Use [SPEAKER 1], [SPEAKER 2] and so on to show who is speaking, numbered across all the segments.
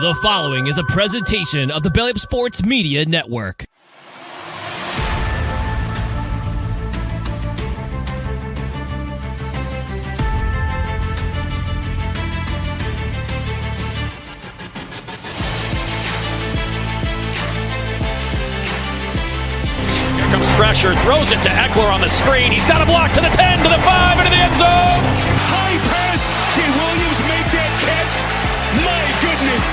[SPEAKER 1] The following is a presentation of the Belly Up Sports Media Network.
[SPEAKER 2] Here comes pressure, throws it to Eckler on the screen. He's got a block to the 10, to the 5, into the end zone.
[SPEAKER 3] High pass. Did Williams make that catch? My goodness.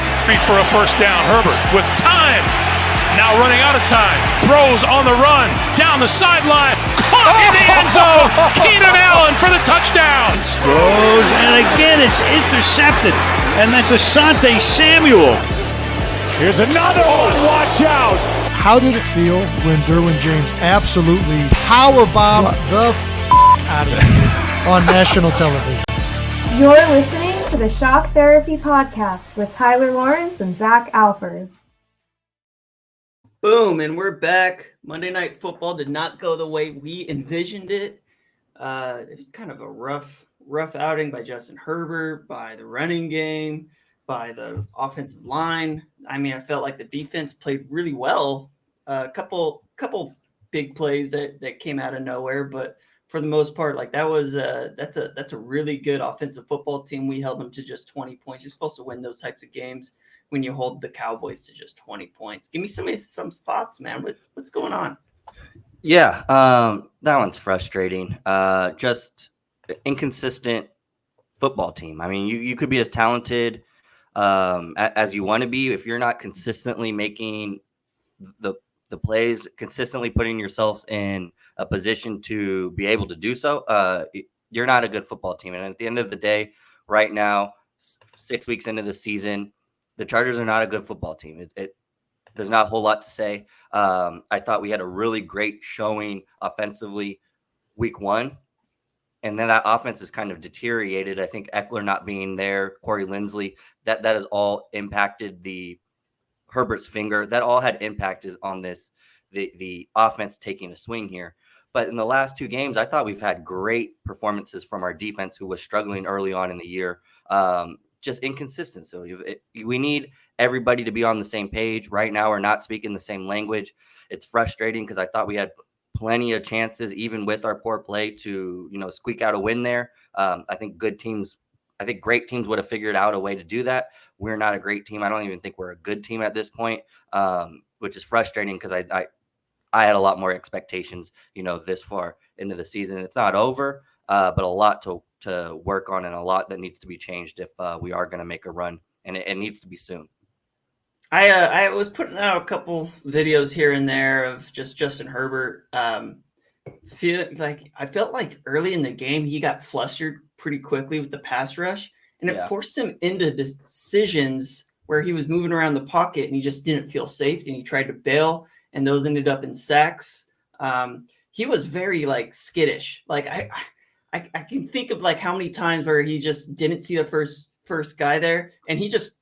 [SPEAKER 2] For a first down, Herbert with time. Now running out of time. Throws on the run. Down the sideline. Caught in the end zone. Keenan Allen for the touchdown.
[SPEAKER 4] Throws, and again it's intercepted. And that's Asante Samuel.
[SPEAKER 3] Here's another one. Watch out.
[SPEAKER 5] How did it feel when Derwin James absolutely powerbombed the out of you on national television?
[SPEAKER 6] You're listening to the Shock Therapy Podcast with Tyler Lawrence and Zach Alfers.
[SPEAKER 7] Boom, and we're back. Monday Night Football did not go the way we envisioned it. It was kind of a rough outing by Justin Herbert, by the running game, by the offensive line. I mean, I felt like the defense played really well. A couple big plays that came out of nowhere, but for the most part, like that's a really good offensive football team. We held them to just 20 points. You're supposed to win those types of games when you hold the Cowboys to just 20 points. Give me some thoughts, man. What's going on?
[SPEAKER 8] Yeah, that one's frustrating. Just inconsistent football team. I mean, you could be as talented as you want to be. If you're not consistently making the plays, consistently putting yourselves in a position to be able to do so, you're not a good football team. And at the end of the day, right now, 6 weeks into the season, the Chargers are not a good football team. There's not a whole lot to say. I thought we had a really great showing offensively week one, and then that offense has kind of deteriorated. I think Eckler not being there, Corey Linsley, that has all impacted the Herbert's finger. That all had impacted on the offense taking a swing here. But in the last two games, I thought we've had great performances from our defense, who was struggling early on in the year. Just inconsistent. So we need everybody to be on the same page. Right now, we're not speaking the same language. It's frustrating because I thought we had plenty of chances, even with our poor play, to squeak out a win there. I think great teams would have figured out a way to do that. We're not a great team. I don't even think we're a good team at this point, which is frustrating because I had a lot more expectations, this far into the season. It's not over, but a lot to work on and a lot that needs to be changed if we are going to make a run, and it needs to be soon.
[SPEAKER 7] I was putting out a couple videos here and there of just Justin Herbert. I felt like early in the game he got flustered pretty quickly with the pass rush, and it forced him into decisions where he was moving around the pocket and he just didn't feel safe, and he tried to bail, and those ended up in sacks. He was very skittish. I can think of how many times where he just didn't see the first guy there, and he just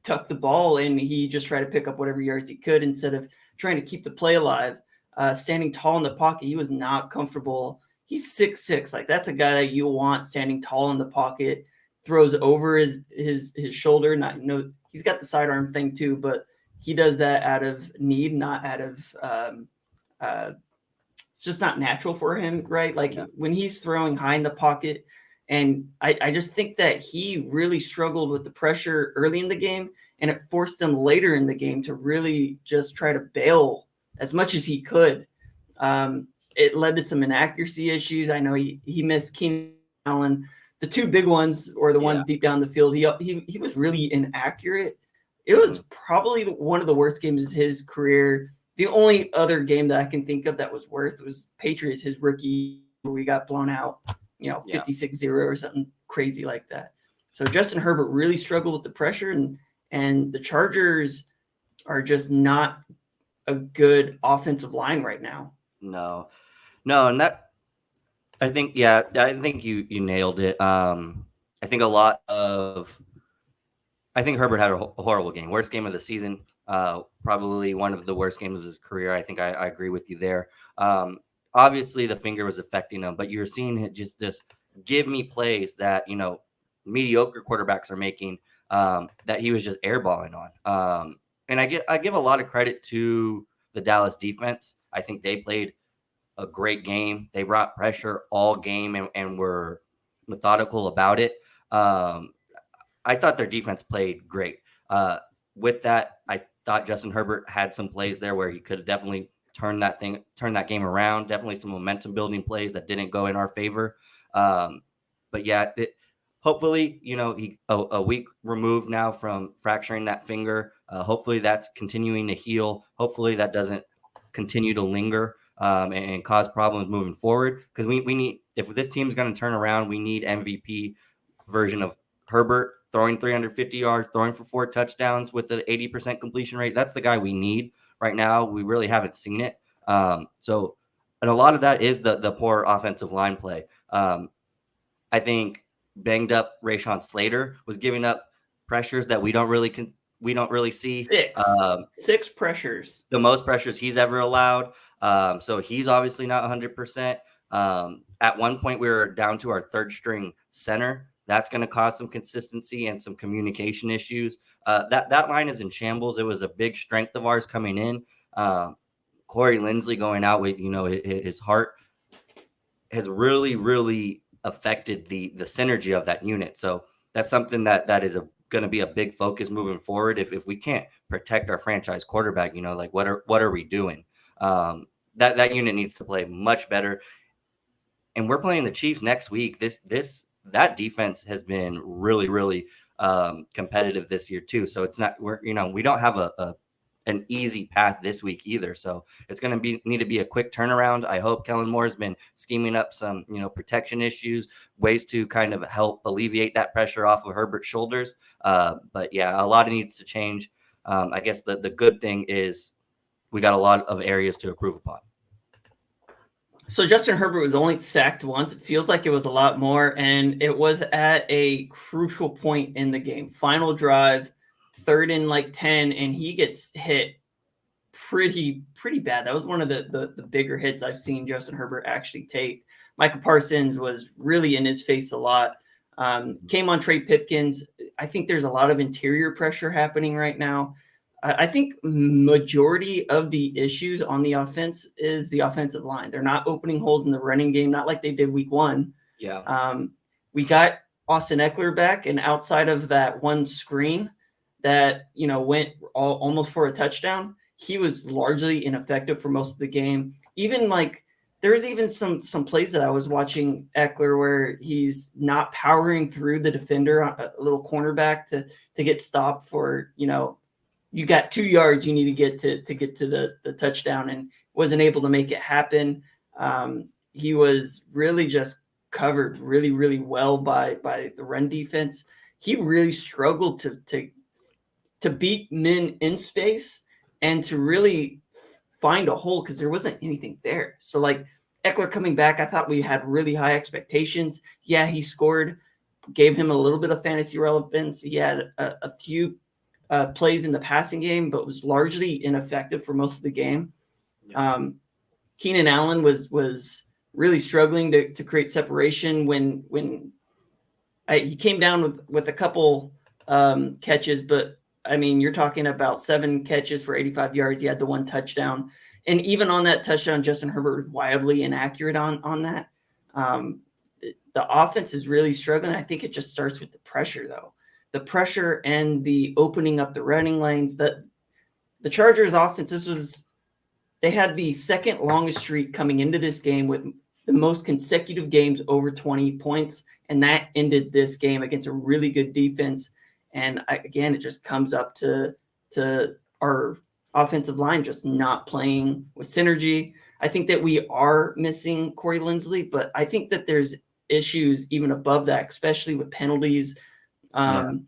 [SPEAKER 7] tucked the ball and he just tried to pick up whatever yards he could instead of trying to keep the play alive. Standing tall in the pocket, he was not comfortable. He's 6'6". That's a guy that you want standing tall in the pocket, throws over his shoulder. He's got the sidearm thing too, but he does that out of need, not out of it's just not natural for him, right? When he's throwing high in the pocket, and I just think that he really struggled with the pressure early in the game, and it forced him later in the game to really just try to bail as much as he could. It led to some inaccuracy issues. I know he missed Keenan Allen. The two big ones, or the ones deep down the field, he was really inaccurate. It was probably one of the worst games of his career. The only other game that I can think of that was worse was Patriots, his rookie, where we got blown out, 56-0 or something crazy like that. So Justin Herbert really struggled with the pressure, and the Chargers are just not a good offensive line right now.
[SPEAKER 8] No, and that I think you nailed it. I think Herbert had a horrible game, worst game of the season. Probably one of the worst games of his career. I think I agree with you there. Obviously, the finger was affecting him, but you're seeing it just give me plays that mediocre quarterbacks are making. that he was just airballing on. And I give a lot of credit to the Dallas defense. I think they played a great game. They brought pressure all game and were methodical about it. I thought their defense played great. With that, I thought Justin Herbert had some plays there where he could have definitely turn that game around. Definitely some momentum building plays that didn't go in our favor. But yeah, hopefully, he a week removed now from fracturing that finger. Hopefully that's continuing to heal. Hopefully that doesn't continue to linger and cause problems moving forward. Because we need, if this team is going to turn around, we need MVP version of Herbert throwing 350 yards, throwing for 4 touchdowns with an 80% completion rate. That's the guy we need right now. We really haven't seen it. And a lot of that is the poor offensive line play. I think banged up Rashawn Slater was giving up pressures that we don't really see.
[SPEAKER 7] 6 pressures,
[SPEAKER 8] the most pressures he's ever allowed. So he's obviously not 100%. At one point we were down to our 3rd string center. That's going to cause some consistency and some communication issues. That line is in shambles. It was a big strength of ours coming in. Corey Linsley going out with, his heart has really, really affected the synergy of that unit. So that's something that is going to be a big focus moving forward. If we can't protect our franchise quarterback, what are we doing? That unit needs to play much better. And we're playing the Chiefs next week. That defense has been really, really competitive this year too. So it's not, we don't have an easy path this week either. So it's going to need to be a quick turnaround. I hope Kellen Moore has been scheming up some, protection issues, ways to kind of help alleviate that pressure off of Herbert's shoulders. But yeah, a lot needs to change. I guess the good thing is we got a lot of areas to improve upon.
[SPEAKER 7] So Justin Herbert was only sacked once. It feels like it was a lot more, and it was at a crucial point in the game. Final drive, 3rd and 10, and he gets hit pretty bad. That was one of the bigger hits I've seen Justin Herbert actually take. Michael Parsons was really in his face a lot. Came on Trey Pipkins. I think there's a lot of interior pressure happening right now. I think majority of the issues on the offense is the offensive line. They're not opening holes in the running game, not like they did week 1.
[SPEAKER 8] Yeah.
[SPEAKER 7] We got Austin Eckler back, and outside of that one screen that, went almost for a touchdown, he was largely ineffective for most of the game. Even there was even some plays that I was watching Eckler where he's not powering through the defender, a little cornerback to get stopped for, you got 2 yards you need to get to the touchdown, and wasn't able to make it happen. He was really just covered really, really well by the run defense. He really struggled to beat men in space and to really find a hole because there wasn't anything there. So Eckler coming back, I thought we had really high expectations. Yeah, he scored, gave him a little bit of fantasy relevance. He had a few plays in the passing game, but was largely ineffective for most of the game. Keenan Allen was really struggling to create separation when he came down with a couple catches, but I mean, you're talking about 7 catches for 85 yards. He had the 1 touchdown. And even on that touchdown, Justin Herbert was wildly inaccurate on that. The offense is really struggling. I think it just starts with the pressure, though. The pressure and the opening up the running lanes. That the Chargers offense, they had the 2nd longest streak coming into this game with the most consecutive games over 20 points. And that ended this game against a really good defense. And again, it just comes up to our offensive line just not playing with synergy. I think that we are missing Corey Linsley, but I think that there's issues even above that, especially with penalties. They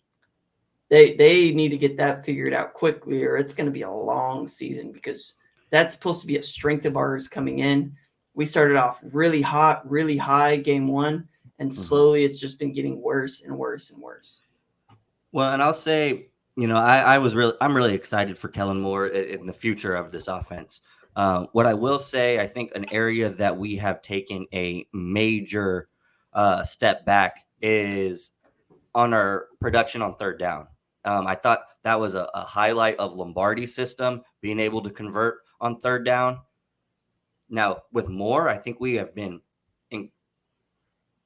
[SPEAKER 7] need to get that figured out quickly, or it's going to be a long season, because that's supposed to be a strength of ours coming in. We started off really hot, really high game 1, and slowly it's just been getting worse and worse and worse.
[SPEAKER 8] Well, and I'll say, I'm really excited for Kellen Moore in the future of this offense. What I will say, I think an area that we have taken a major step back is on our production on 3rd down. I thought that was a highlight of Lombardi's system, being able to convert on third down. Now, with Moore, I think we have been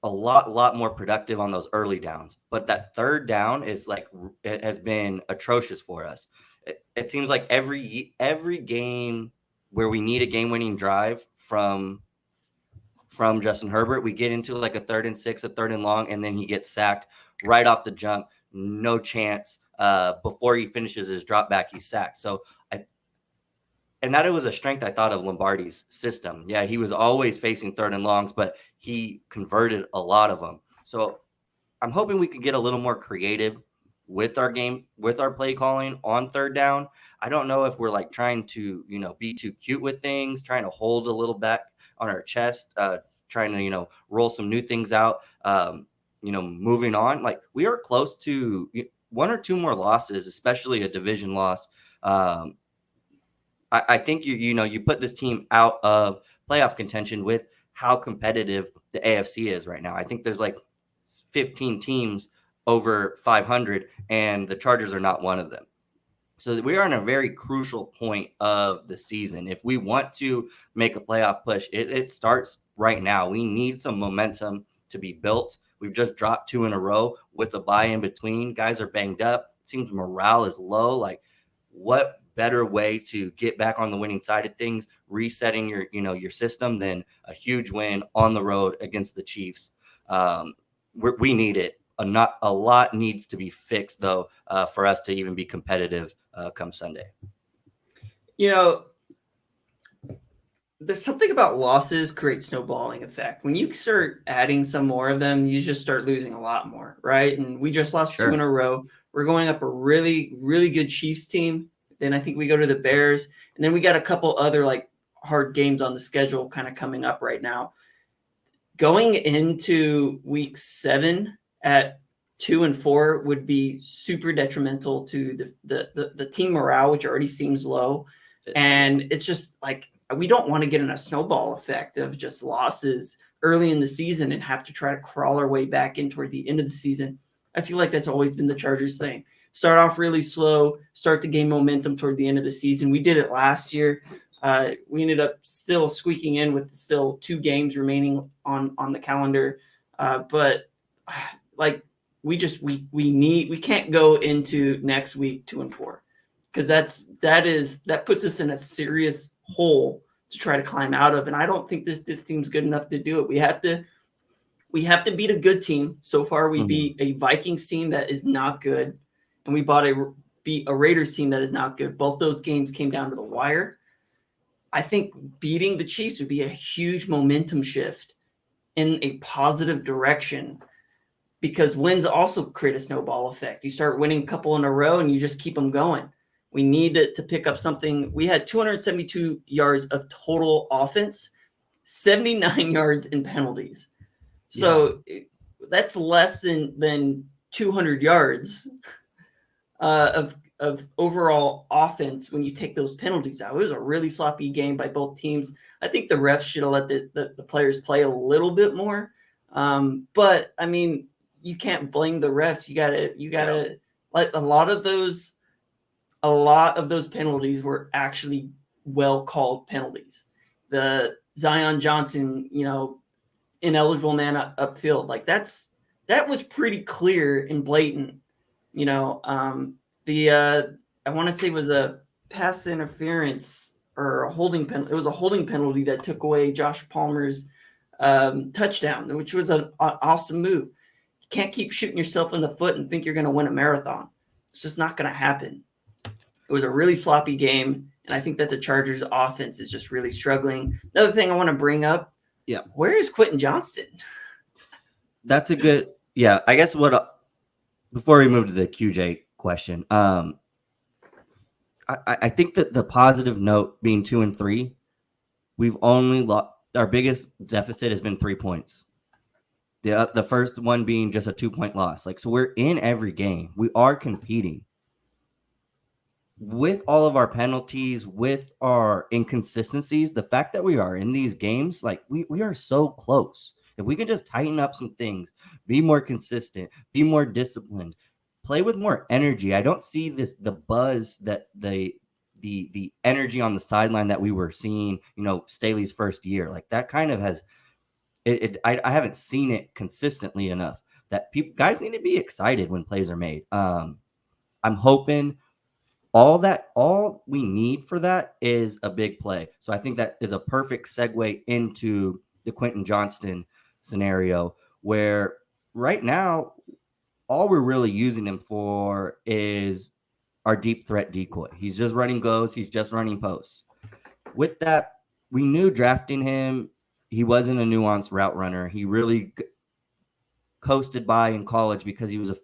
[SPEAKER 8] a lot more productive on those early downs. But that third down is it has been atrocious for us. It seems like every game where we need a game-winning drive from Justin Herbert, we get into like a 3rd and 6, a 3rd and long, and then he gets sacked right off the jump. No chance. Before he finishes his drop back, he's sacked. So and that it was a strength, I thought, of Lombardi's system. Yeah, he was always facing 3rd and longs, but he converted a lot of them. So I'm hoping we could get a little more creative with our play calling on third down. I don't know if we're like trying to, be too cute with things, trying to hold a little back on our chest, trying to, roll some new things out, moving on. Like, we are close to 1 or 2 more losses, especially a division loss. I think you put this team out of playoff contention with how competitive the AFC is right now. I think there's like 15 teams over 500, and the Chargers are not one of them. So we are in a very crucial point of the season. If we want to make a playoff push, it starts right now. We need some momentum to be built. We've just dropped 2 in a row with a bye in between. Guys are banged up. Team's morale is low. Like, what better way to get back on the winning side of things, resetting your system, than a huge win on the road against the Chiefs? We need it. A lot needs to be fixed, though, for us to even be competitive come Sunday.
[SPEAKER 7] There's something about losses create snowballing effect. When you start adding some more of them, you just start losing a lot more, right? And we just lost 2 in a row. We're going up a really, really good Chiefs team. Then I think we go to the Bears, and then we got a couple other like hard games on the schedule kind of coming up right now. Going into week 7 at 2-4 would be super detrimental to the team morale, which already seems low. And it's just like, we don't want to get in a snowball effect of just losses early in the season and have to try to crawl our way back in toward the end of the season. I feel like that's always been the Chargers thing. Start off really slow, start to gain momentum toward the end of the season. We did it last year. We ended up still squeaking in with still 2 games remaining on the calendar. But like, we can't go into next week 2-4, because that puts us in a serious hole to try to climb out of. And I don't think this team's good enough to do it. We have to beat a good team. So far, we beat a Vikings team that is not good, and we beat a Raiders team that is not good. Both those games came down to the wire. I think beating the Chiefs would be a huge momentum shift in a positive direction, because wins also create a snowball effect. You start winning a couple in a row and you just keep them going. We need to pick up something. We had 272 yards of total offense, 79 yards in penalties. So that's less than 200 yards of overall offense when you take those penalties out. It was a really sloppy game by both teams. I think the refs should have let the players play a little bit more. But I mean, you can't blame the refs. You gotta let a lot of those penalties were actually well called penalties. The Zion Johnson, ineligible man upfield, like that was pretty clear and blatant. I want to say it was a pass interference or a holding penalty. It was a holding penalty that took away Josh Palmer's touchdown, which was an awesome move. You can't keep shooting yourself in the foot and think you're going to win a marathon. It's just not going to happen. It was a really sloppy game, and I think that the Chargers offense is just really struggling. Another thing I want to bring up, where is Quentin Johnston?
[SPEAKER 8] That's a good, I guess before we move to the QJ question, I think that the positive note being 2-3, we've only lost, our biggest deficit has been 3 points. The first one being just a 2-point loss. So we're in every game. We are competing. With all of our penalties, with our inconsistencies, the fact that we are in these games, we are so close. If we can just tighten up some things, be more consistent, be more disciplined, play with more energy. I don't see the buzz that the energy on the sideline that we were seeing, Staley's first year. Like that kind of has I haven't seen it consistently enough that guys need to be excited when plays are made. I'm hoping all we need for that is a big play. So I think that is a perfect segue into the Quentin Johnston scenario, where right now all we're really using him for is our deep threat decoy. He's just running goes. He's just running posts. With that, we knew drafting him, he wasn't a nuanced route runner. He really coasted by in college because he was a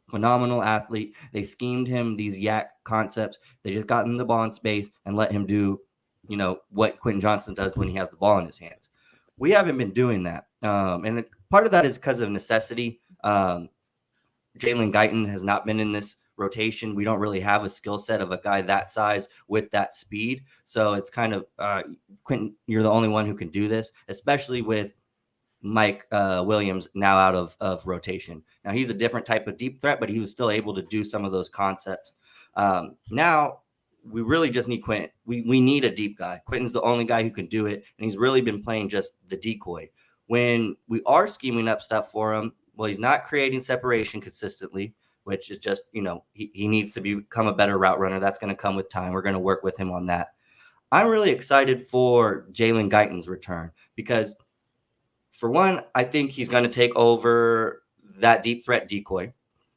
[SPEAKER 8] phenomenal athlete. They schemed him these yak concepts. They just got him the ball in space and let him do, what Quentin Johnston does when he has the ball in his hands. We haven't been doing that. And part of that is because of necessity. Jalen Guyton has not been in this rotation. We don't really have a skill set of a guy that size with that speed. So it's kind of, Quentin, you're the only one who can do this, especially with Mike Williams now out of rotation. Now he's a different type of deep threat, but he was still able to do some of those concepts. Now we really just need Quentin. We need a deep guy. Quentin's the only guy who can do it, and he's really been playing just the decoy. When we are scheming up stuff for him, well, he's not creating separation consistently, which is just, he needs to become a better route runner. That's going to come with time. We're going to work with him on that. I'm really excited for Jalen Guyton's return because, for one, I think he's going to take over that deep threat decoy.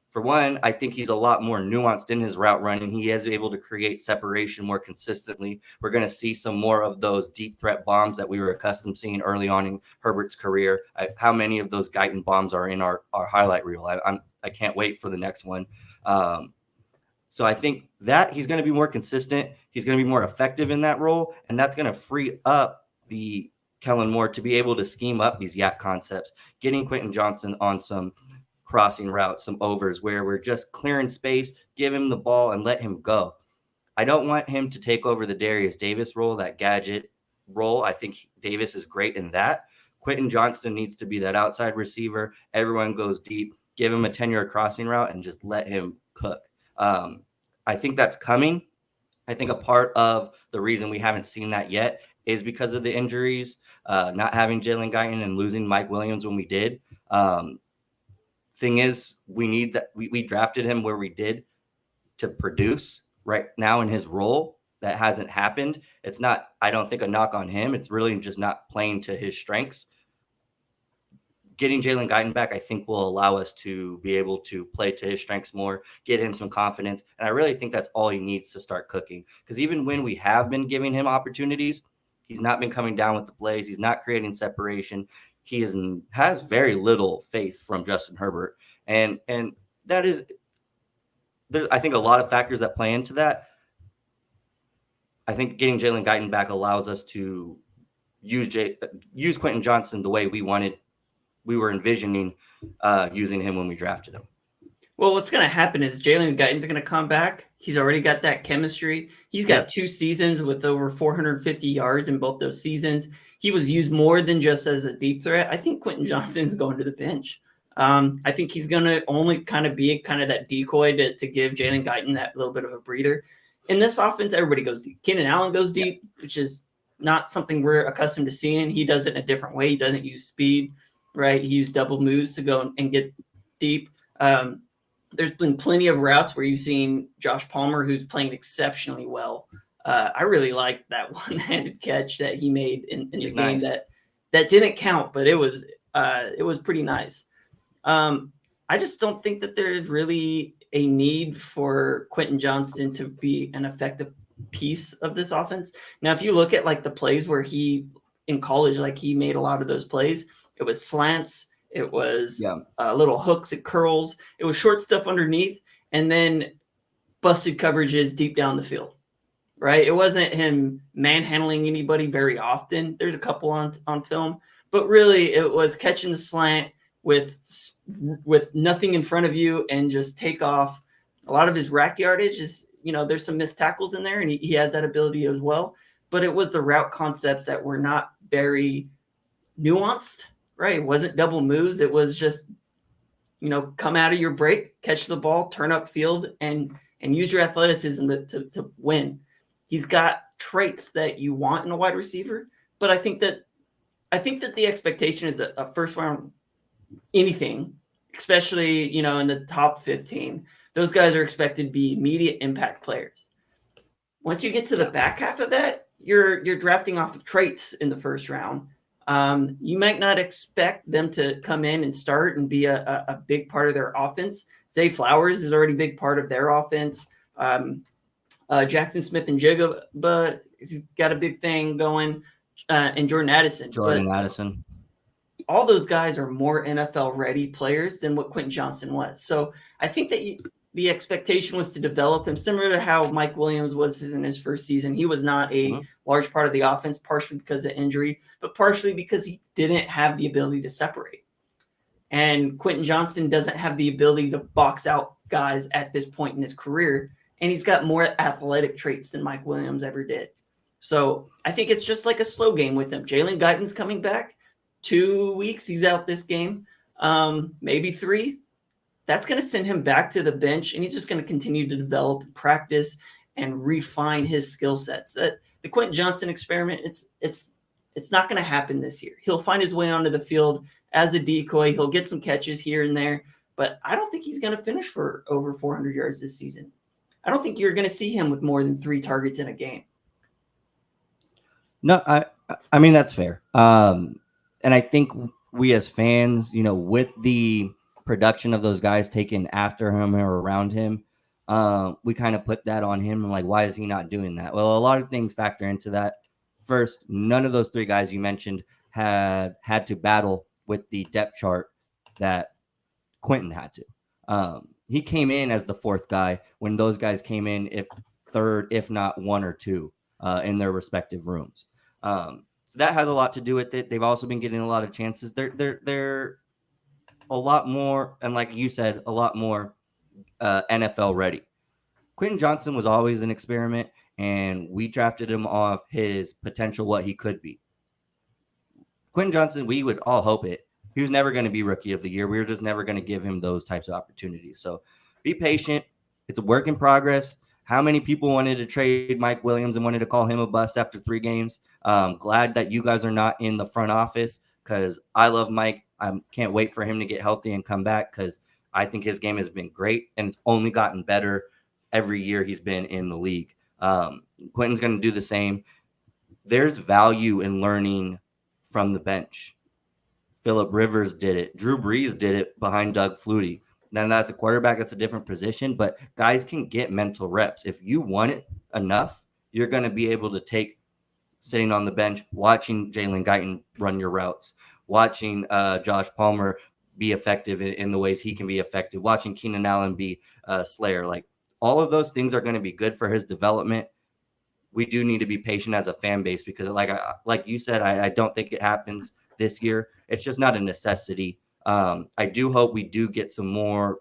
[SPEAKER 8] For one, I think he's a lot more nuanced in his route running. He is able to create separation more consistently. We're going to see some more of those deep threat bombs that we were accustomed to seeing early on in Herbert's career. How many of those Guyton bombs are in our highlight reel? I can't wait for the next one. So I think that he's going to be more consistent. He's going to be more effective in that role, and that's going to free up the Kellen Moore to be able to scheme up these yak concepts, getting Quentin Johnston on some crossing routes, some overs where we're just clearing space, give him the ball and let him go. I don't want him to take over the Darius Davis role, that gadget role. I think Davis is great in that. Quentin Johnston needs to be that outside receiver. Everyone goes deep, give him a 10-yard crossing route and just let him cook. I think that's coming. I think a part of the reason we haven't seen that yet is because of the injuries, not having Jalen Guyton and losing Mike Williams when we did. Thing is, we need that. We drafted him where we did to produce right now in his role. That hasn't happened. It's not, I don't think, a knock on him. It's really just not playing to his strengths. Getting Jalen Guyton back, I think, will allow us to be able to play to his strengths more, get him some confidence. And I really think that's all he needs to start cooking. Because even when we have been giving him opportunities, he's not been coming down with the plays. He's not creating separation. He has very little faith from Justin Herbert. And that is, I think, a lot of factors that play into that. I think getting Jalen Guyton back allows us to use Quentin Johnston the way we were envisioning using him when we drafted him.
[SPEAKER 7] Well, what's going to happen is Jalen Guyton's going to come back. He's already got that chemistry. He's got 2 seasons with over 450 yards in both those seasons. He was used more than just as a deep threat. I think Quentin Johnston's going to the bench. I think he's going to only kind of be that decoy to give Jalen Guyton that little bit of a breather. In this offense, everybody goes deep. Keenan Allen goes deep, which is not something we're accustomed to seeing. He does it in a different way. He doesn't use speed, right? He used double moves to go and get deep. There's been plenty of routes where you've seen Josh Palmer, who's playing exceptionally well. I really liked that one-handed catch that he made in the game that didn't count, but it was pretty nice. I just don't think that there's really a need for Quentin Johnston to be an effective piece of this offense. Now, if you look at the plays where he in college, he made a lot of those plays, it was slants, it was little hooks and curls, it was short stuff underneath, and then busted coverages deep down the field. Right? It wasn't him manhandling anybody very often. There's a couple on film, but really it was catching the slant with nothing in front of you and just take off. A lot of his rack yardage is, there's some missed tackles in there, and he has that ability as well. But it was the route concepts that were not very nuanced, right? It wasn't double moves. It was just, come out of your break, catch the ball, turn up field, and use your athleticism to win. He's got traits that you want in a wide receiver, but I think that the expectation is a first round anything, especially in the top 15. Those guys are expected to be immediate impact players. Once you get to the back half of that, you're drafting off of traits in the first round. You might not expect them to come in and start and be a big part of their offense. Zay Flowers is already a big part of their offense. Jackson Smith and Jigga, he's got a big thing going, and Jordan Addison. All those guys are more NFL ready players than what Quentin Johnston was. So I think that the expectation was to develop him similar to how Mike Williams was in his first season. He was not a large part of the offense, partially because of injury, but partially because he didn't have the ability to separate. And Quentin Johnston doesn't have the ability to box out guys at this point in his career. And he's got more athletic traits than Mike Williams ever did. So I think it's just like a slow game with him. Jalen Guyton's coming back. 2 weeks, he's out this game. Maybe 3. That's going to send him back to the bench, and he's just going to continue to develop and practice and refine his skill sets. That the Quentin Johnston experiment, it's not going to happen this year. He'll find his way onto the field as a decoy. He'll get some catches here and there, but I don't think he's going to finish for over 400 yards this season. I don't think you're going to see him with more than 3 targets in a game.
[SPEAKER 8] No, I mean, that's fair. And I think we as fans, with the production of those guys taken after him or around him, we kind of put that on him. And like, why is he not doing that? Well, a lot of things factor into that. First, none of those 3 guys you mentioned had to battle with the depth chart that Quentin had to. He came in as the 4th guy when those guys came in, if 3rd, if not 1 or 2, in their respective rooms. So that has a lot to do with it. They've also been getting a lot of chances. They're a lot more, and like you said, a lot more NFL ready. Quentin Johnston was always an experiment, and we drafted him off his potential, what he could be. Quentin Johnston, we would all hope it. He was never going to be Rookie of the Year. We were just never going to give him those types of opportunities. So be patient. It's a work in progress. How many people wanted to trade Mike Williams and wanted to call him a bust after 3 games? Glad that you guys are not in the front office, because I love Mike. I can't wait for him to get healthy and come back, because I think his game has been great, and it's only gotten better every year he's been in the league. Quentin's going to do the same. There's value in learning from the bench. Phillip Rivers did it. Drew Brees did it behind Doug Flutie. Now, that's a quarterback. That's a different position, but guys can get mental reps. If you want it enough, you're going to be able to take sitting on the bench, watching Jalen Guyton run your routes, watching Josh Palmer be effective in the ways he can be effective, watching Keenan Allen be Slayer. Like, all of those things are going to be good for his development. We do need to be patient as a fan base, because like you said, I don't think it happens this year. It's just not a necessity. I do hope we do get some more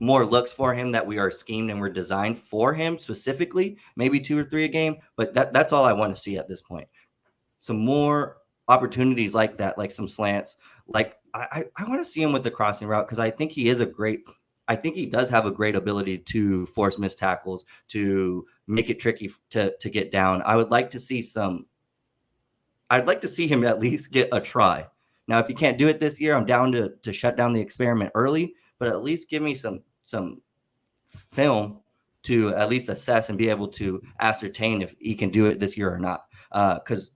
[SPEAKER 8] looks for him, that we are schemed and we're designed for him specifically, maybe 2 or 3 a game. But that's all I want to see at this point. Some more opportunities like that, like some slants. Like I want to see him with the crossing route, because I think he does have a great ability to force missed tackles, to make it tricky to get down. I'd like to see him at least get a try. Now, if you can't do it this year, I'm down to shut down the experiment early, but at least give me some film to at least assess and be able to ascertain if he can do it this year or not. Because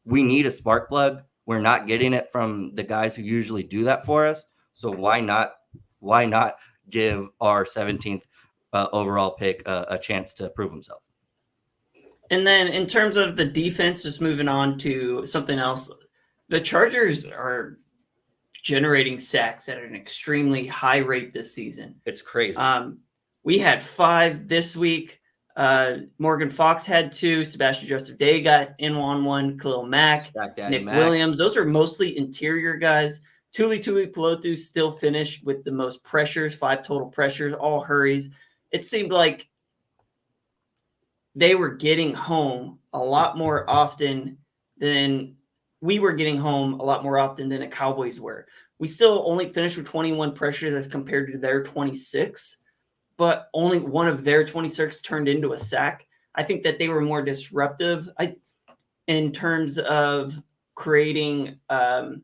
[SPEAKER 8] we need a spark plug. We're not getting it from the guys who usually do that for us. So why not give our 17th overall pick a chance to prove himself?
[SPEAKER 7] And then in terms of the defense, just moving on to something else, the Chargers are generating sacks at an extremely high rate this season.
[SPEAKER 8] It's crazy.
[SPEAKER 7] We had 5 this week. Morgan Fox had 2. Sebastian Joseph Day got in on 1. Khalil Mack, Nick Williams. Those are mostly interior guys. Tuli Tuipulotu still finished with the most pressures, 5 total pressures, all hurries. It seemed like they were getting home a lot more often than we were getting home a lot more often than the Cowboys were. We still only finished with 21 pressures as compared to their 26, but only one of their 26 turned into a sack. I think that they were more disruptive in terms of creating bad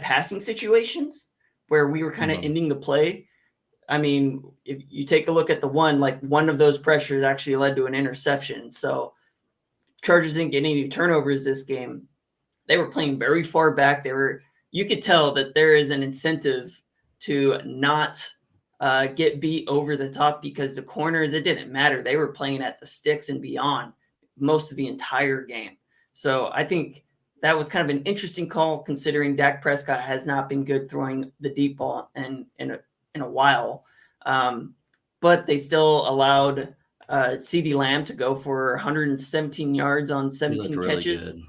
[SPEAKER 7] passing situations where we were kind of ending the play. I mean, if you take a look at the one of those pressures actually led to an interception. So Chargers didn't get any turnovers this game. They were playing very far back. You could tell that there is an incentive to not get beat over the top, because the corners, it didn't matter. They were playing at the sticks and beyond most of the entire game. So I think that was kind of an interesting call, considering Dak Prescott has not been good throwing the deep ball in a while. But they still allowed CeeDee Lamb to go for 117 yards on 17 catches.
[SPEAKER 8] Good.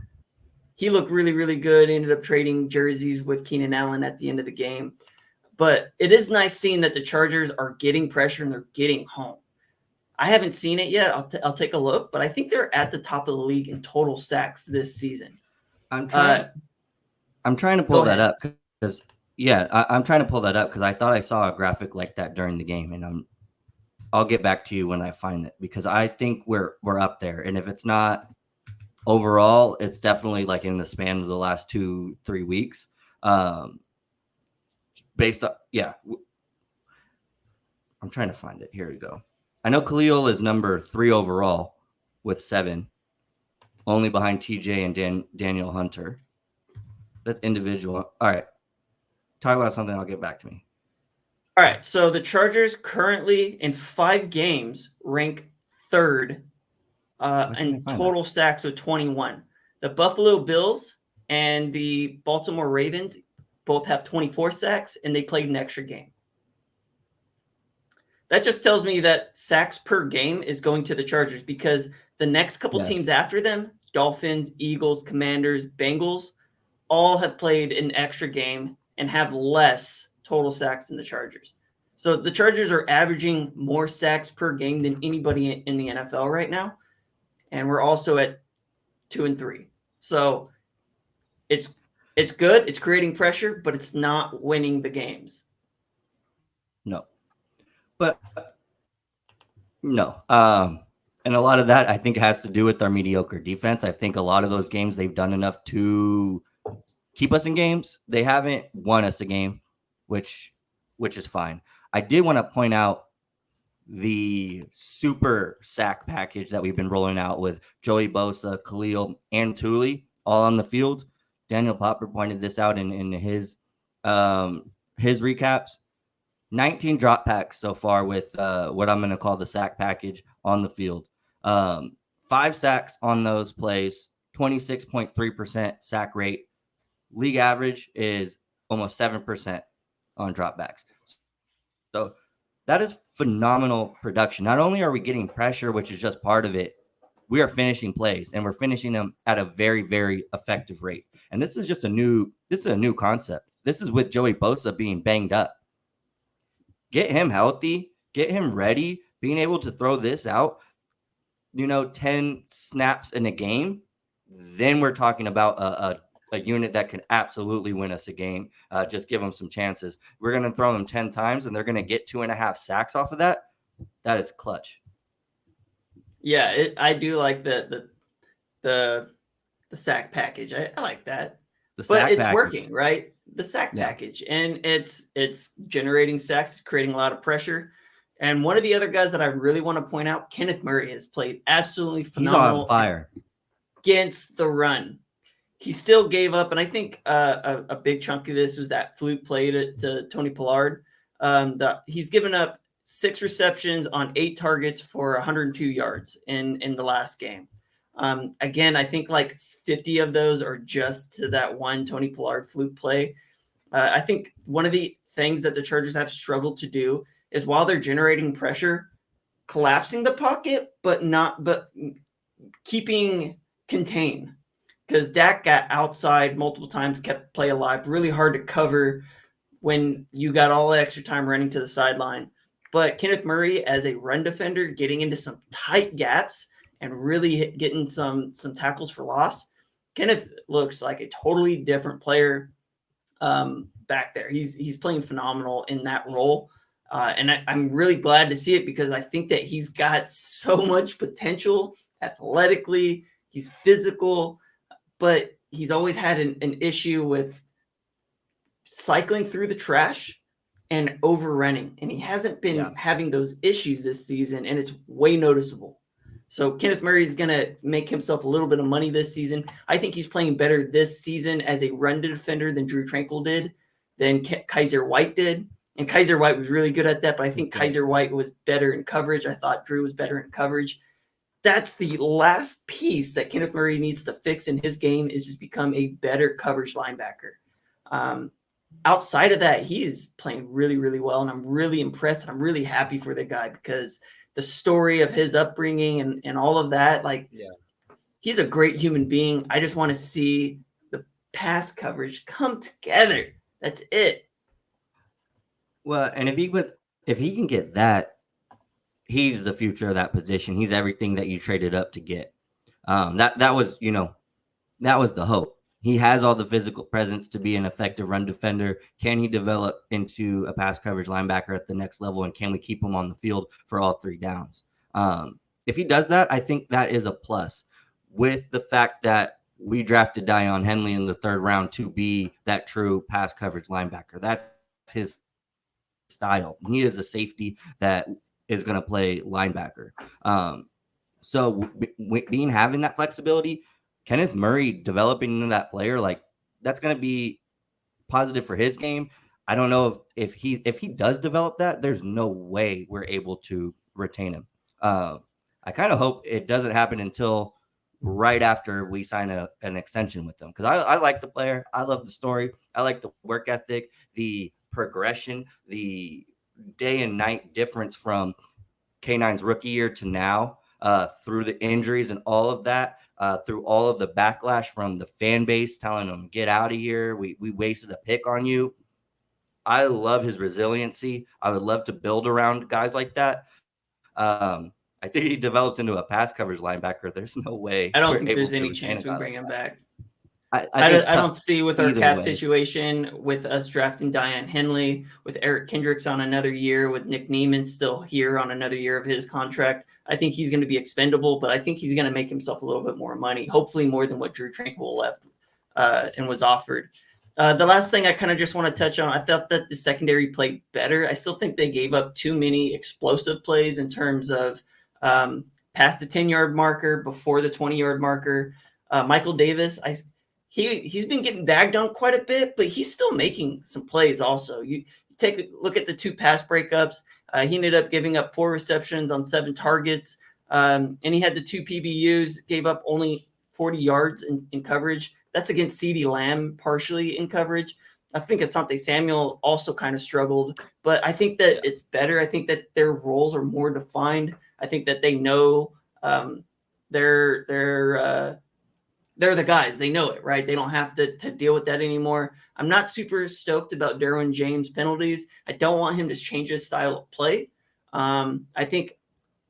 [SPEAKER 7] He looked really, really good. Ended up trading jerseys with Keenan Allen at the end of the game. But it is nice seeing that the Chargers are getting pressure and they're getting home. I haven't seen it yet. I'll take a look, but I think they're at the top of the league in total sacks this season.
[SPEAKER 8] I'm trying to pull that up because I'm trying to pull that up because I thought I saw a graphic like that during the game, and I'll get back to you when I find it, because I think we're up there, and if it's not overall, it's definitely like in the span of the last 2-3 weeks. Based on I'm trying to find it. Here we go. I know Khalil is number 3 overall with 7, only behind TJ and Daniel Hunter. That's individual. All right. Talk about something. I'll get back to me.
[SPEAKER 7] All right. So the Chargers currently in 5 games rank 3rd in total sacks with 21. The Buffalo Bills and the Baltimore Ravens both have 24 sacks, and they played an extra game. That just tells me that sacks per game is going to the Chargers, because the next couple teams after them, Dolphins, Eagles, Commanders, Bengals, all have played an extra game and have less total sacks than the Chargers. So the Chargers are averaging more sacks per game than anybody in the NFL right now. And we're also at 2-3. So it's good. It's creating pressure, but it's not winning the games.
[SPEAKER 8] No. And a lot of that, I think, has to do with our mediocre defense. I think a lot of those games, they've done enough to keep us in games. They haven't won us a game, which is fine. I did want to point out the super sack package that we've been rolling out with Joey Bosa, Khalil, and Thule all on the field. Daniel Popper pointed this out in his recaps. 19 drop packs so far with what I'm going to call the sack package on the field. 5 sacks on those plays, 26.3% sack rate. League average is almost 7% on dropbacks. So that is phenomenal production. Not only are we getting pressure, which is just part of it, we are finishing plays, and we're finishing them at a very, very effective rate. And this is just a new concept. This is with Joey Bosa being banged up. Get him healthy, get him ready, being able to throw this out, 10 snaps in a game. Then we're talking about a unit that can absolutely win us a game. Just give them some chances. We're going to throw them 10 times, and they're going to get 2.5 sacks off of that. That is clutch.
[SPEAKER 7] Yeah, I do like the sack package. I like that. But it's working, right? The sack package. And it's generating sacks, creating a lot of pressure. And one of the other guys that I really want to point out, Kenneth Murray, has played absolutely phenomenal.
[SPEAKER 8] He's on fire
[SPEAKER 7] against the run. He still gave up, and I think a big chunk of this was that fluke play to Tony Pollard. He's given up 6 receptions on 8 targets for 102 yards in the last game. Again, I think like 50 of those are just to that one Tony Pollard fluke play. I think one of the things that the Chargers have struggled to do is, while they're generating pressure, collapsing the pocket, but keeping contained. Because Dak got outside multiple times, kept play alive, really hard to cover when you got all the extra time running to the sideline. But Kenneth Murray, as a run defender, getting into some tight gaps and really getting some tackles for loss, Kenneth looks like a totally different player back there. He's playing phenomenal in that role. And I'm really glad to see it because I think that he's got so much potential athletically. He's physical, but he's always had an issue with cycling through the trash and overrunning. And he hasn't been having those issues this season, and it's way noticeable. So Kenneth Murray is going to make himself a little bit of money this season. I think he's playing better this season as a run defender than Drew Tranquil did, than Kaiser White did. And Kaiser White was really good at that, but I think Kaiser White was better in coverage. I thought Drew was better in coverage. That's the last piece that Kenneth Murray needs to fix in his game, is just become a better coverage linebacker. Outside of that, he is playing really, really well, and I'm really impressed. I'm really happy for the guy because the story of his upbringing and all of that, he's a great human being. I just want to see the pass coverage come together. That's it.
[SPEAKER 8] Well, and if he can get that, he's the future of that position. He's everything that you traded up to get. That was the hope. He has all the physical presence to be an effective run defender. Can he develop into a pass coverage linebacker at the next level? And can we keep him on the field for all 3 downs? If he does that, I think that is a plus, with the fact that we drafted Deion Henley in the 3rd round to be that true pass coverage linebacker. That's his style. He is a safety that is going to play linebacker. So having that flexibility, Kenneth Murray developing into that player, that's going to be positive for his game. I don't know if he does develop that, there's no way we're able to retain him. I kind of hope it doesn't happen until right after we sign an extension with him, because I like the player. I love the story. I like the work ethic, the progression, the day and night difference from K9's rookie year to now, through the injuries and all of that. Through all of the backlash from the fan base telling him, get out of here. We wasted a pick on you. I love his resiliency. I would love to build around guys like that. I think he develops into a pass coverage linebacker. There's no way.
[SPEAKER 7] I don't think there's any chance we bring him back.
[SPEAKER 8] I
[SPEAKER 7] don't see with our cap situation, with us drafting Deion Henley, with Eric Kendricks on another year, with Nick Neiman still here on another year of his contract. I think he's going to be expendable, but I think he's going to make himself a little bit more money, hopefully more than what Drew Tranquil left and was offered. The last thing I kind of just want to touch on, I thought that the secondary played better. I still think they gave up too many explosive plays in terms of past the 10-yard marker, before the 20-yard marker. Michael Davis, he's been getting bagged on quite a bit, but he's still making some plays also. You take a look at the 2 pass breakups. He ended up giving up 4 receptions on 7 targets, and he had the 2 PBUs, gave up only 40 yards in coverage. That's against CeeDee Lamb partially in coverage. I think Asante Samuel also kind of struggled, but I think that it's better. I think that their roles are more defined. I think that they know they're the guys. They know it, right? They don't have to deal with that anymore. I'm not super stoked about Derwin James' penalties. I don't want him to change his style of play. I think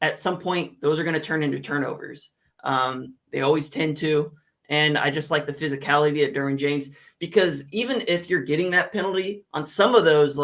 [SPEAKER 7] at some point those are going to turn into turnovers. They always tend to. And I just like the physicality at Derwin James, because even if you're getting that penalty on some of those,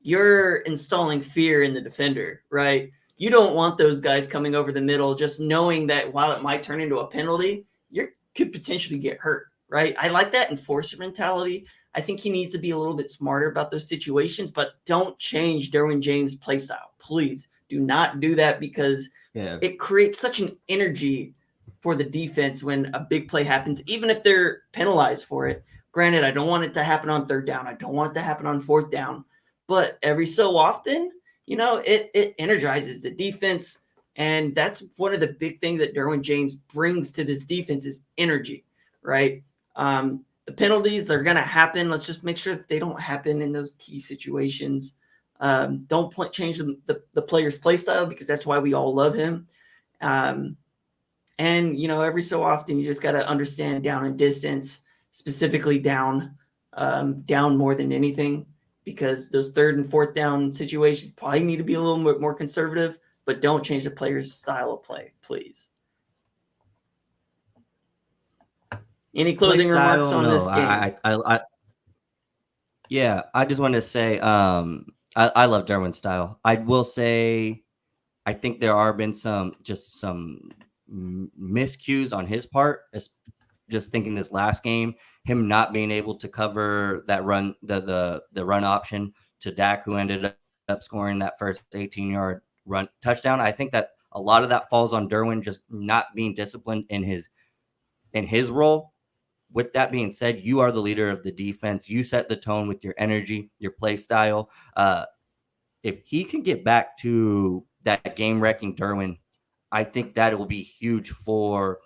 [SPEAKER 7] you're installing fear in the defender, right? You don't want those guys coming over the middle, just knowing that while it might turn into a penalty, you could potentially get hurt, right? I like that enforcer mentality. I think he needs to be a little bit smarter about those situations, but don't change Derwin James' play style. Please do not do that, because it creates such an energy for the defense when a big play happens, even if they're penalized for it. Granted, I don't want it to happen on 3rd down. I don't want it to happen on 4th down. But every so often, it energizes the defense. And that's one of the big things that Derwin James brings to this defense is energy, right? The penalties, they're going to happen. Let's just make sure that they don't happen in those key situations. Don't change the player's play style, because that's why we all love him. And, every so often you just got to understand down and distance, specifically down more than anything, because those 3rd and 4th down situations probably need to be a little bit more conservative, but don't change the player's style of play, please. Any closing remarks on this game?
[SPEAKER 8] Yeah, I just want to say, I love Derwin's style. I will say, I think there are been some miscues on his part. Just thinking this last game, him not being able to cover that run, the run option to Dak, who ended up scoring that first 18-yard run touchdown. I think that a lot of that falls on Derwin just not being disciplined in his role. With that being said, you are the leader of the defense. You set the tone with your energy, your play style. If he can get back to that game-wrecking Derwin, I think that will be huge for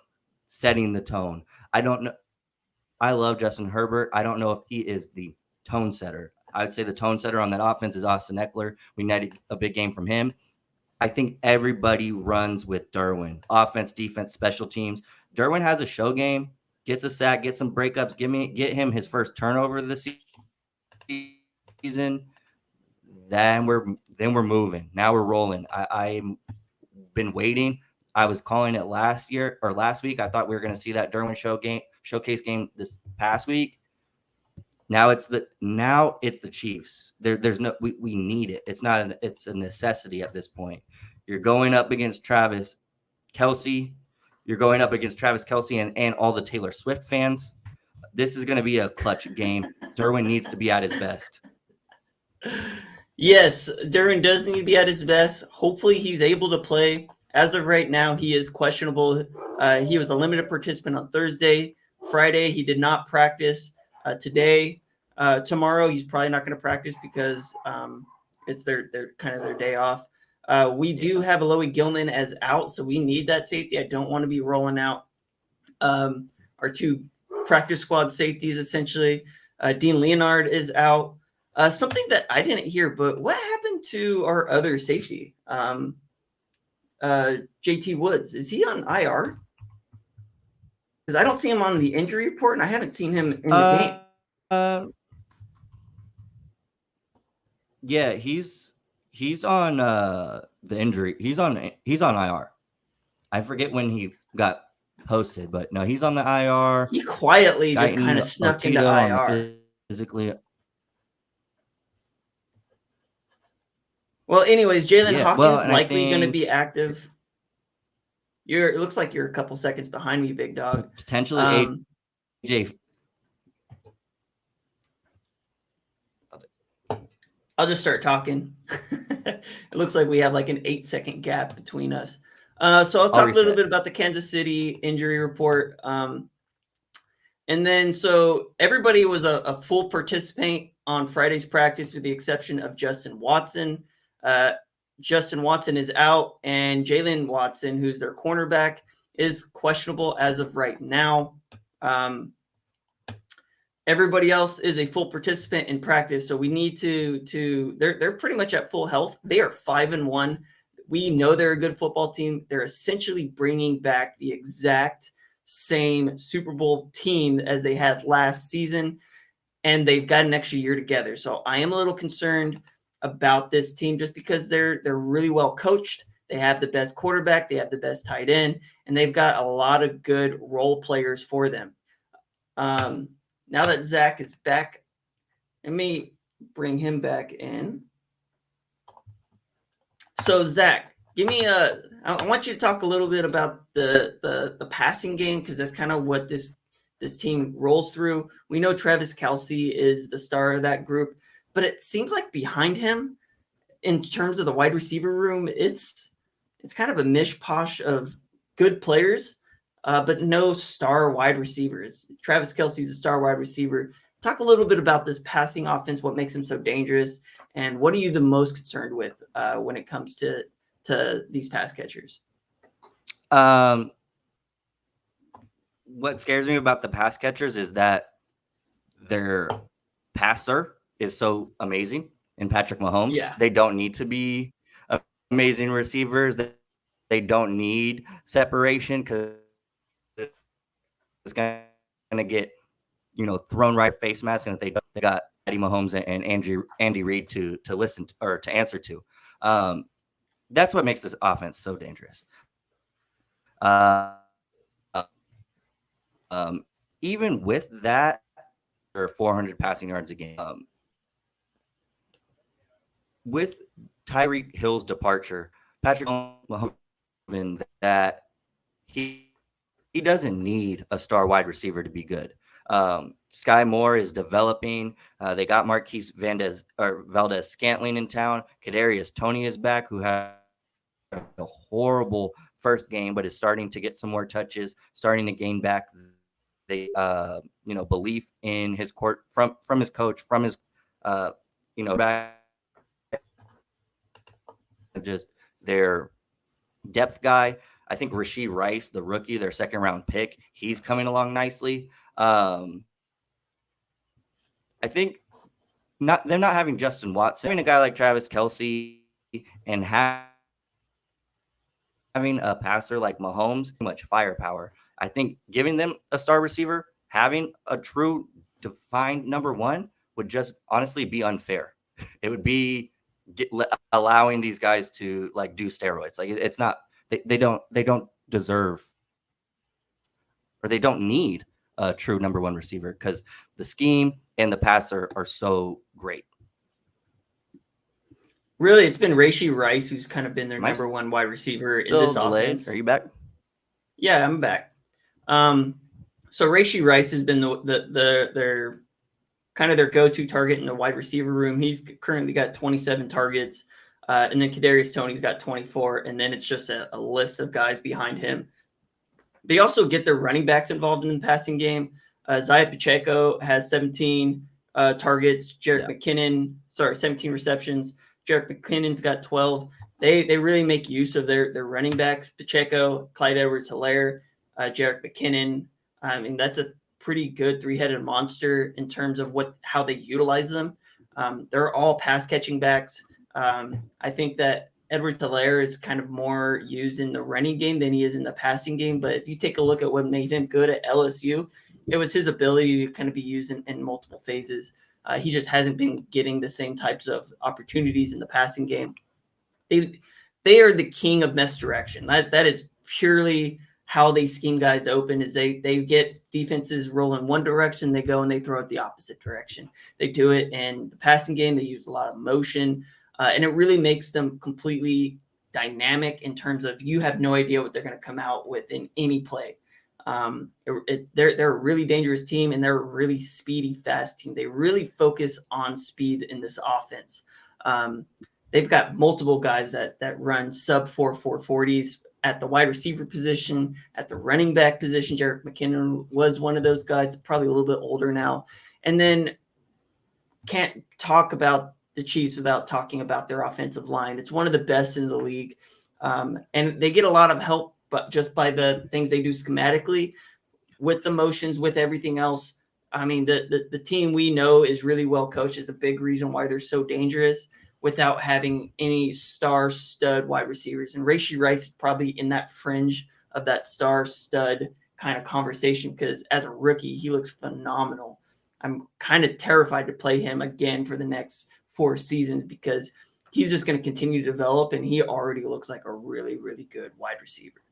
[SPEAKER 8] setting the tone. I don't know. I love Justin Herbert. I don't know if he is the tone setter. I would say the tone setter on that offense is Austin Eckler. We need a big game from him. I think everybody runs with Derwin. Offense, defense, special teams. Derwin has a show game, gets a sack, gets some breakups, get him his first turnover of the season. Then we're moving. Now we're rolling. I've been waiting. I was calling it last week. I thought we were going to see that Derwin showcase game this past week. Now it's the Chiefs. We need it. It's a necessity at this point. You're going up against Travis Kelce. You're going up against Travis Kelce and all the Taylor Swift fans. This is going to be a clutch game. Derwin needs to be at his best.
[SPEAKER 7] Yes, Derwin does need to be at his best. Hopefully he's able to play. As of right now, he is questionable. He was a limited participant on Thursday. Friday, he did not practice. Today, tomorrow, he's probably not going to practice because it's their kind of their day off. We do have Alohi Gilman as out, so we need that safety. I don't want to be rolling out our two practice squad safeties, essentially. Dean Leonard is out. Something that I didn't hear, but what happened to our other safety? JT Woods, is he on IR? Because I don't see him on the injury report, and I haven't seen him in the game.
[SPEAKER 8] Yeah, he's on the injury. He's on IR. I forget when he got posted, but no, he's on the IR.
[SPEAKER 7] He quietly just kind of snuck into IR.
[SPEAKER 8] Physically.
[SPEAKER 7] Well, anyways, Jalen Hawkins likely going to be active. It looks like you're a couple seconds behind me, big dog.
[SPEAKER 8] Potentially AJ.
[SPEAKER 7] I'll just start talking. It looks like we have like an 8-second gap between us. So I'll talk a little bit about the Kansas City injury report. And then, so everybody was a full participant on Friday's practice with the exception of Justin Watson. Justin Watson is out, and Jalen Watson, who's their cornerback, is questionable as of right now. Everybody else is a full participant in practice, so we need they're pretty much at full health. They are 5-1. We know they're a good football team. They're essentially bringing back the exact same Super Bowl team as they had last season, and they've got an extra year together. So I am a little concerned about this team just because they're really well coached. They have the best quarterback, they have the best tight end, and they've got a lot of good role players for them. Now that Zach is back, let me bring him back in. So Zach, I want you to talk a little bit about the passing game, because that's kind of what this team rolls through. We know Travis Kelce is the star of that group, but it seems like behind him, in terms of the wide receiver room, it's kind of a mishposh of good players, but no star wide receivers. Travis Kelce is a star wide receiver. Talk a little bit about this passing offense, what makes him so dangerous, and what are you the most concerned with when it comes to these pass catchers?
[SPEAKER 8] What scares me about the pass catchers is that their passer is so amazing in Patrick Mahomes.
[SPEAKER 7] Yeah.
[SPEAKER 8] They don't need to be amazing receivers. They don't need separation because it's going to get, thrown right face mask. And if they got Patty Mahomes and Andy Reid to listen to, or to answer to. That's what makes this offense so dangerous. even with that, or 400 passing yards a game. With Tyreek Hill's departure, Patrick Mahomes that he doesn't need a star wide receiver to be good. Sky Moore is developing. They got Marquise Valdez-Scantling in town. Kadarius Toney is back, who had a horrible first game, but is starting to get some more touches, starting to gain back the belief in his court from his coach, from his back, just their depth guy. I think Rashee Rice, the rookie, their second round pick, he's coming along nicely. I think they're not having Justin Watson, having a guy like Travis Kelce, and having a passer like Mahomes, too much firepower. I think giving them a star receiver, having a true defined number one, would just honestly be unfair. It would be allowing these guys to like do steroids. Like it's not. They don't deserve, or they don't need a true number one receiver, because the scheme and the pass are so great.
[SPEAKER 7] Really, it's been Rashee Rice who's kind of been their number one wide receiver in this offense.
[SPEAKER 8] Are you back?
[SPEAKER 7] Yeah, I'm back. So Rashee Rice has been their kind of their go-to target in the wide receiver room. He's currently got 27 targets. And then Kadarius Toney's got 24, and then it's just a list of guys behind him. They also get their running backs involved in the passing game. Zaya Pacheco has 17 targets. 17 receptions. Jarek McKinnon's got 12. They really make use of their running backs. Pacheco, Clyde Edwards-Helaire, Jarek McKinnon. I mean, that's a pretty good three-headed monster in terms of how they utilize them. They're all pass-catching backs. I think that Edwards-Helaire is kind of more used in the running game than he is in the passing game. But if you take a look at what made him good at LSU, it was his ability to kind of be used in multiple phases. He just hasn't been getting the same types of opportunities in the passing game. They are the king of misdirection. That is purely how they scheme guys open. Is they get defenses rolling one direction, they go and they throw it the opposite direction. They do it in the passing game. They use a lot of motion. And it really makes them completely dynamic in terms of you have no idea what they're going to come out with in any play. They're a really dangerous team, and they're a really speedy, fast team. They really focus on speed in this offense. They've got multiple guys that run sub 4.40s at the wide receiver position, at the running back position. Jarek McKinnon was one of those guys, probably a little bit older now. And then can't talk about the Chiefs without talking about their offensive line. It's one of the best in the league. And they get a lot of help, but just by the things they do schematically, with the motions, with everything else. I mean, the team we know is really well coached is a big reason why they're so dangerous without having any star stud wide receivers. And Rashee Rice is probably in that fringe of that star stud kind of conversation, because as a rookie, he looks phenomenal. I'm kind of terrified to play him again for the next 4 seasons, because he's just going to continue to develop, and he already looks like a really, really good wide receiver.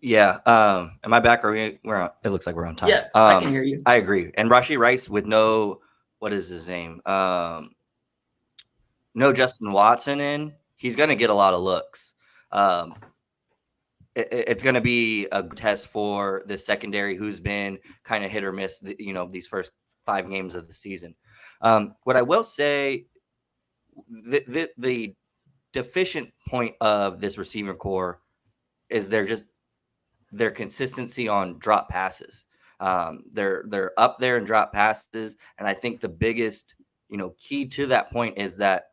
[SPEAKER 8] Yeah. Am I back? We're on, it looks like we're on time.
[SPEAKER 7] Yeah, I can hear you.
[SPEAKER 8] I agree. And Rashee Rice with what is his name? No Justin Watson in, he's going to get a lot of looks. It's going to be a test for the secondary, who's been kind of hit or miss, these first 5 games of the season. What I will say, the deficient point of this receiver core is their consistency on drop passes. They're up there in drop passes, and I think the biggest key to that point is that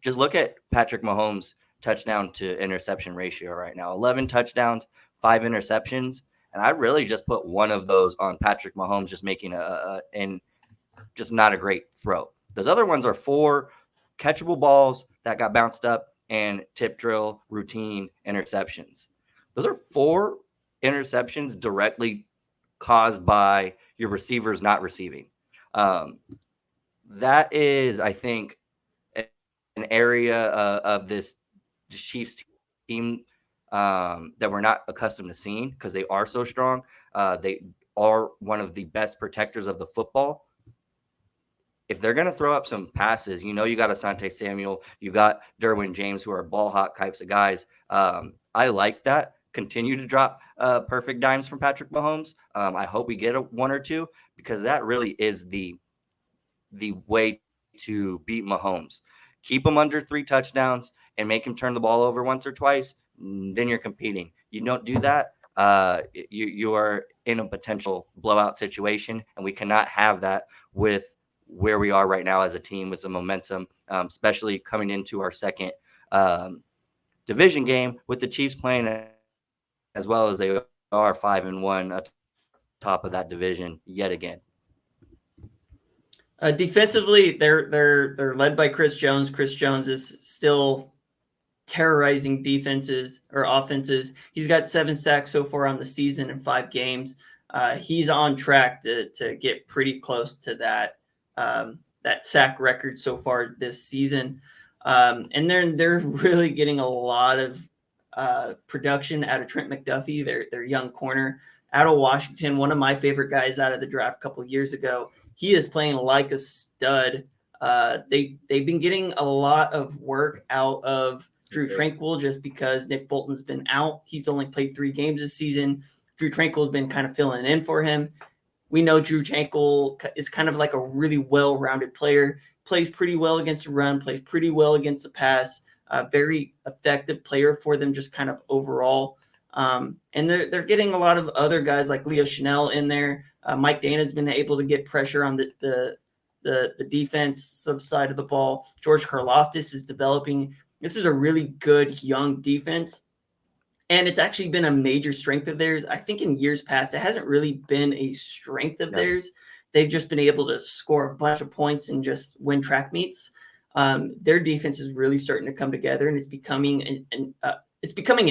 [SPEAKER 8] just look at Patrick Mahomes' touchdown to interception ratio right now. 11 touchdowns, 5 interceptions, and I really just put one of those on Patrick Mahomes just making and just not a great throw. Those other ones are 4 catchable balls that got bounced up and tip drill routine interceptions. Those are 4 interceptions directly caused by your receivers not receiving. That is, I think, an area of this Chiefs team that we're not accustomed to seeing because they are so strong. They are one of the best protectors of the football. If they're going to throw up some passes, you got Asante Samuel, you got Derwin James, who are ball hawk types of guys. I like that. Continue to drop perfect dimes from Patrick Mahomes. I hope we get one or two because that really is the way to beat Mahomes. Keep him under 3 touchdowns and make him turn the ball over once or twice. Then you're competing. You don't do that, you are in a potential blowout situation, and we cannot have that with where we are right now as a team with some momentum, especially coming into our second division game with the Chiefs playing as well as they are 5-1 at top of that division yet again.
[SPEAKER 7] Defensively, they're led by Chris Jones. Chris Jones is still terrorizing defenses or offenses. He's got 7 sacks so far on the season in 5 games. He's on track to get pretty close to that sack record so far this season. And they're really getting a lot of production out of Trent McDuffie, their young corner out of Washington, one of my favorite guys out of the draft a couple years ago. He is playing like a stud. They've been getting a lot of work out of Drew Tranquil just because Nick Bolton's been out. He's only played 3 games this season. Drew Tranquil's been kind of filling in for him. We know Drew Tranquil is kind of like a really well-rounded player, plays pretty well against the run, plays pretty well against the pass, very effective player for them just kind of overall. And they're getting a lot of other guys like Leo Chanel in there. Mike Dana's been able to get pressure on the defensive side of the ball. George Karlaftis is developing. This is a really good young defense, and it's actually been a major strength of theirs. I think in years past, it hasn't really been a strength of theirs. They've just been able to score a bunch of points and just win track meets. Their defense is really starting to come together, and it's becoming an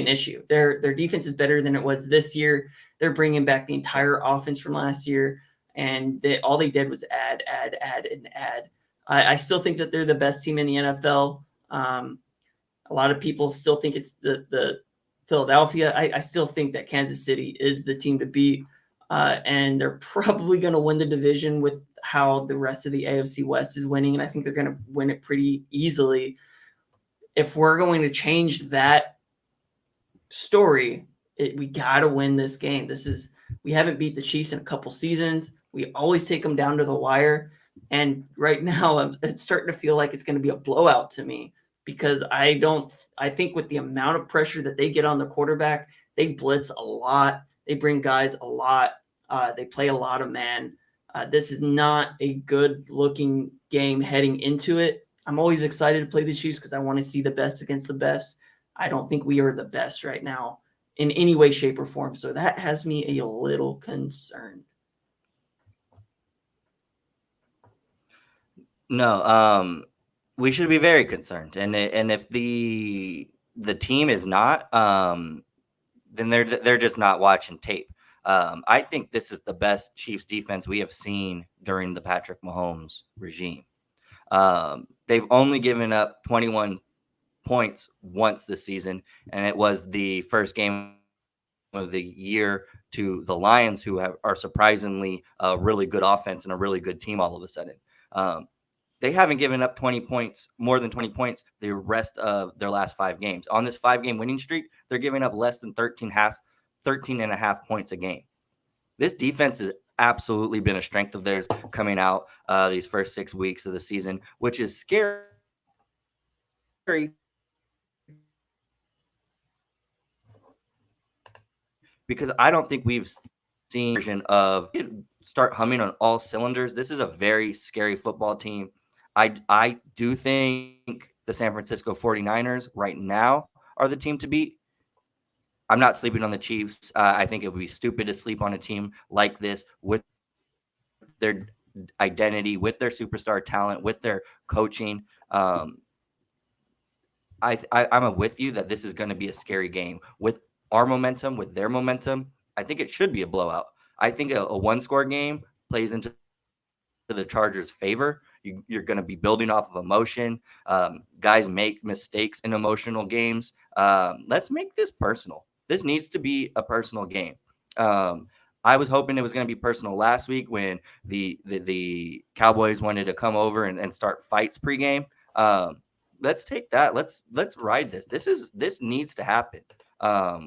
[SPEAKER 7] issue. Their defense is better than it was this year. They're bringing back the entire offense from last year, and all they did was add, and add. I still think that they're the best team in the NFL. A lot of people still think it's the Philadelphia. I still think that Kansas City is the team to beat, and they're probably going to win the division with how the rest of the AFC West is winning, and I think they're going to win it pretty easily. If we're going to change that story, we got to win this game. We haven't beat the Chiefs in a couple seasons. We always take them down to the wire, and right now it's starting to feel like it's going to be a blowout to me. Because I think with the amount of pressure that they get on the quarterback, they blitz a lot. They bring guys a lot. They play a lot of man. This is not a good-looking game heading into it. I'm always excited to play the Chiefs because I want to see the best against the best. I don't think we are the best right now in any way, shape, or form. So that has me a little concerned.
[SPEAKER 8] No, we should be very concerned, and if the team is not, then they're just not watching tape. I think this is the best Chiefs defense we have seen during the Patrick Mahomes regime. They've only given up 21 points once this season, and it was the first game of the year to the Lions, who are surprisingly a really good offense and a really good team all of a sudden. They haven't given up 20 points, more than 20 points, the rest of their last 5 games. On this 5-game winning streak, they're giving up less than 13 and a half points a game. This defense has absolutely been a strength of theirs coming out these first 6 weeks of the season, which is scary because I don't think we've seen a version of start humming on all cylinders. This is a very scary football team. I do think the San Francisco 49ers right now are the team to beat. I'm not sleeping on the Chiefs. I think it would be stupid to sleep on a team like this with their identity, with their superstar talent, with their coaching. I'm with you that this is going to be a scary game. With our momentum, with their momentum, I think it should be a blowout. I think a one-score game plays into the Chargers' favor. You're going to be building off of emotion. Guys make mistakes in emotional games. Let's make this personal. This needs to be a personal game. I was hoping it was going to be personal last week when the Cowboys wanted to come over and start fights pregame. Let's take that. Let's ride this. This needs to happen. I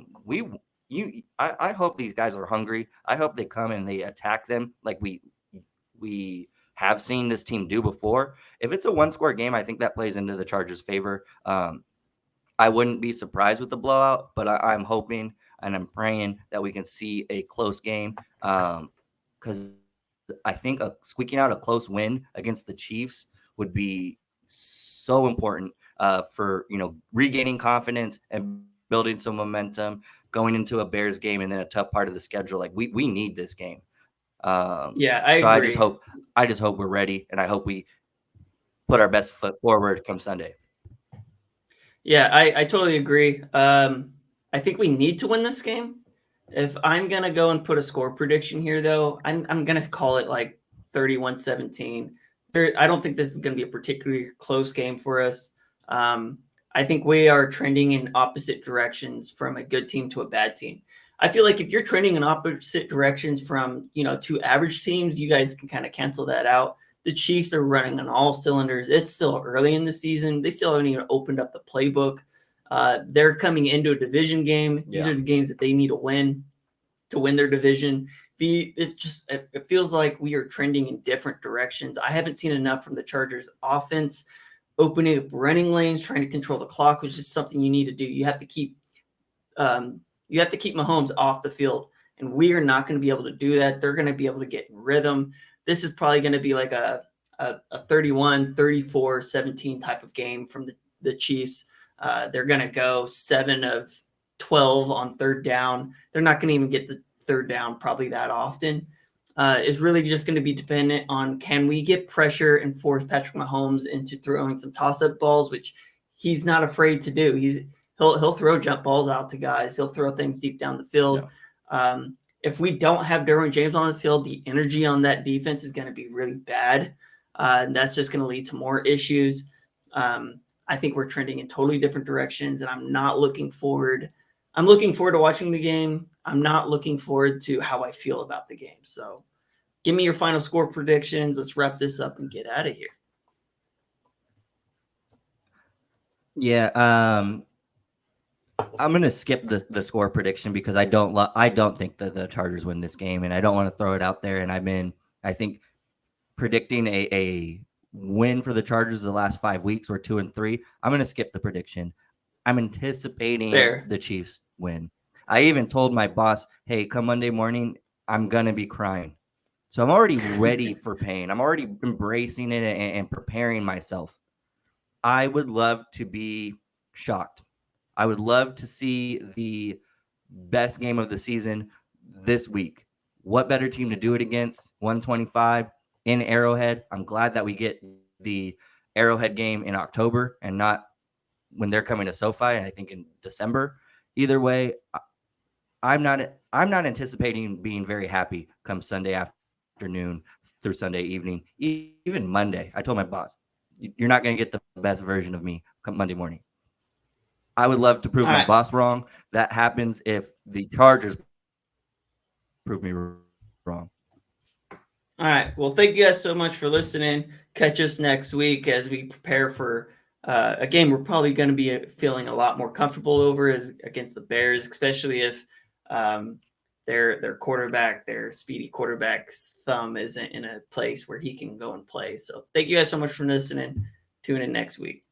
[SPEAKER 8] hope these guys are hungry. I hope they come and they attack them like we have seen this team do before. If it's a one-score game, I think that plays into the Chargers' favor. I wouldn't be surprised with the blowout, but I'm hoping and I'm praying that we can see a close game, because I think squeaking out a close win against the Chiefs would be so important for regaining confidence and building some momentum going into a Bears game and then a tough part of the schedule. Like we need this game.
[SPEAKER 7] I agree.
[SPEAKER 8] I just hope we're ready, and I hope we put our best foot forward come Sunday.
[SPEAKER 7] Yeah, I totally agree. I think we need to win this game. If I'm going to go and put a score prediction here, though, I'm going to call it like 31-17. I don't think this is going to be a particularly close game for us. I think we are trending in opposite directions from a good team to a bad team. I feel like if you're trending in opposite directions from, two average teams, you guys can kind of cancel that out. The Chiefs are running on all cylinders. It's still early in the season. They still haven't even opened up the playbook. They're coming into a division game. These are the games that they need to win their division. It feels like we are trending in different directions. I haven't seen enough from the Chargers offense, opening up running lanes, trying to control the clock, which is something you need to do. You have to keep Mahomes off the field, and we are not going to be able to do that. They're going to be able to get in rhythm. This is probably going to be like a 31, 34, 17 type of game from the Chiefs. They're going to go 7 of 12 on third down. They're not going to even get the third down probably that often. It's really just going to be dependent on, can we get pressure and force Patrick Mahomes into throwing some toss-up balls, which he's not afraid to do. He'll throw jump balls out to guys. He'll throw things deep down the field. Yeah. If we don't have Derwin James on the field, the energy on that defense is going to be really bad. And that's just going to lead to more issues. I think we're trending in totally different directions, and I'm not looking forward. I'm looking forward to watching the game. I'm not looking forward to how I feel about the game. So give me your final score predictions. Let's wrap this up and get out of here.
[SPEAKER 8] Yeah. I'm going to skip the score prediction because I don't think that the Chargers win this game, and I don't want to throw it out there. And I think predicting a win for the Chargers the last 5 weeks. We're 2-3. I'm going to skip the prediction. I'm anticipating the Chiefs win. I even told my boss, hey, come Monday morning, I'm going to be crying. So I'm already ready for pain. I'm already embracing it and preparing myself. I would love to be shocked. I would love to see the best game of the season this week. What better team to do it against? 125 in Arrowhead. I'm glad that we get the Arrowhead game in October and not when they're coming to SoFi, and I think in December. Either way, I'm not anticipating being very happy come Sunday afternoon through Sunday evening, even Monday. I told my boss, you're not going to get the best version of me come Monday morning. I would love to prove my boss wrong. That happens if the Chargers prove me wrong.
[SPEAKER 7] All right. Well, thank you guys so much for listening. Catch us next week as we prepare for a game we're probably going to be feeling a lot more comfortable over is against the Bears, especially if their quarterback, their speedy quarterback's thumb isn't in a place where he can go and play. So thank you guys so much for listening. Tune in next week.